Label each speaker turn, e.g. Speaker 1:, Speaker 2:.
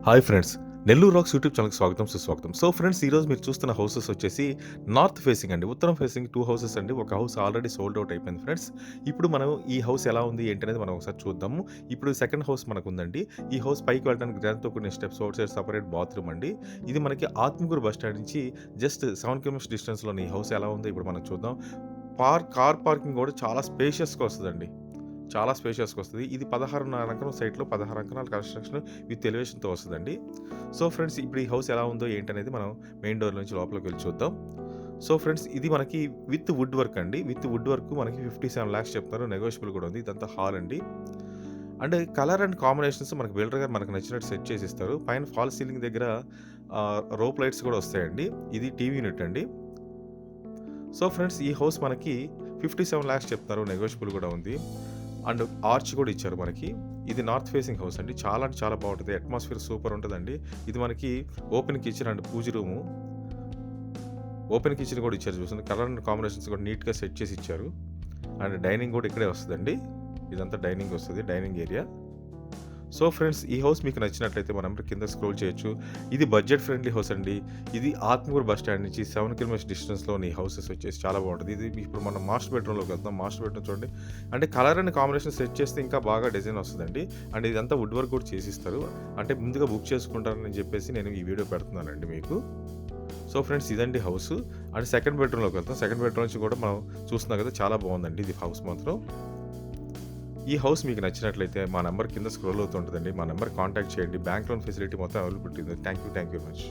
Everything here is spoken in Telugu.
Speaker 1: Hi friends! Nellore racks YouTube ఛానల్‌కి స్వాగతం, సుస్వాగతం. సో ఫ్రెండ్స్, ఈరోజు మీరు చూస్తున్న హౌసెస్ వచ్చేసి నార్త్ ఫేసింగ్ అండి. ఉత్తరం ఫేసింగ్ 2 హౌసెస్ అండి. ఒక హౌస్ ఆల్రెడీ సోల్డ్ ఔట్ అయిపోయింది ఫ్రెండ్స్. ఇప్పుడు మనం ఈ హౌస్ ఎలా ఉంది ఏంటనేది మనం ఒకసారి చూద్దాము. ఇప్పుడు సెకండ్ హౌస్ మనకుందండి. ఈ హౌస్ పైకి వెళ్ళడానికి గ్రానైట్‌తో కూడిన steps, out side separate bathroom అండి. ఇది మనకి ఆత్మకూరు బస్ స్టాండ్ నుంచి జస్ట్ 7 కిలోమీటర్స్ డిస్టెన్స్‌లోని ఈ హౌస్ ఎలా ఉందో ఇప్పుడు మనం చూద్దాం. కార్ పార్కింగ్ కూడా చాలా స్పేషియస్‌గా వస్తదండి. చాలా స్పేషియస్‌గా వస్తది. ఇది 16.5 ఎకరం సైట్‌లో 16 ఎకరాల కన్‌స్ట్రక్షన్ విత్ ఎలివేషన్‌తో వస్తదండి. సో ఫ్రెండ్స్, ఇప్పుడు ఈ హౌస్ ఎలా ఉందో ఏంటనేది మనం మెయిన్ డోర్ నుంచి లోపలికి వెళ్లి చూద్దాం. సో ఫ్రెండ్స్, ఇది మనకి విత్ వుడ్ వర్క్ అండి. విత్ వుడ్ వర్క్ మనకి 57 లాక్స్ చెప్తున్నారు. నెగోషియబుల్ కూడా ఉంది. ఇదంతా హాల్ అండి. అండ్ కలర్ అండ్ కాంబినేషన్స్ మనకి బిల్డర్ గారు మనకు నచ్చినట్టు సెట్ చేసి ఇస్తారు. పైన ఫాల్ సీలింగ్ దగ్గర రోప్ లైట్స్ కూడా వస్తాయండి. ఇది టీవీ యూనిట్ అండి. సో ఫ్రెండ్స్, ఈ హౌస్ మనకి 57 లాక్స్ చెప్తున్నారు. నెగోషియబుల్ కూడా ఉంది. అండ్ ఆర్చ్ కూడా ఇచ్చారు మనకి. ఇది నార్త్ ఫేసింగ్ హౌస్ అండి. చాలా అంటే చాలా బావుంటది. అట్మాస్ఫియర్ సూపర్ ఉంటదండి. ఇది మనకి open kitchen and puja room. Open kitchen కూడా ఇచ్చారు చూడండి. కలర్ అండ్ కాంబినేషన్స్ కూడా నీట్‌గా సెట్ చేసి ఇచ్చారు. అండ్ డైనింగ్ కూడా ఇక్కడే వస్తదండి. ఇదంతా డైనింగ్ వస్తది. Dining area. సో ఫ్రెండ్స్, ఈ హౌస్ మీకు నచ్చినట్లయితే మన నెంబర్ కింద స్క్రోల్ చేయొచ్చు. ఇది బడ్జెట్ ఫ్రెండ్లీ హౌస్ అండి. ఇది ఆత్మకూరు బస్ స్టాండ్ నుంచి 7 కిలోమీటర్స్ డిస్టెన్స్‌లోని ఈ హౌసెస్ వచ్చేసి చాలా బావుంటది. ఇది ఇప్పుడు మనం మాస్టర్ బెడ్‌రూమ్‌లోకి వెళ్దాం. మాస్టర్ బెడ్‌రూమ్ చూడండి. అంటే కలర్ అండ్ కాంబినేషన్ సెట్ చేస్తే ఇంకా బాగా డిజైన్ వస్తదండి. అండ్ ఇదంతా వుడ్ వర్క్ కూడా చేసిస్తారు. అంటే ముందుగా బుక్ చేసుకుంటారని చెప్పేసి నేను ఈ వీడియో పెడుతున్నానండి మీకు. సో ఫ్రెండ్స్, ఇదండి హౌసు. అండ్ సెకండ్ బెడ్‌రూమ్‌లోకి వెళ్తాం. సెకండ్ బెడ్‌రూమ్ నుంచి కూడా మనం చూస్తున్నాం కదా, చాలా బావుందండి ఇది హౌస్ మాత్రం. ఈ హౌస్ మీకు నచ్చినట్లయితే మా నంబర్ కింద స్క్రోల్ అవుతుంటదండి. మా నంబర్ కాంటాక్ట్ చేయండి. బ్యాంక్ లోన్ ఫెసిలిటీ మొత్తం అవైలబిలిటీ ఉంది. Thank you very much.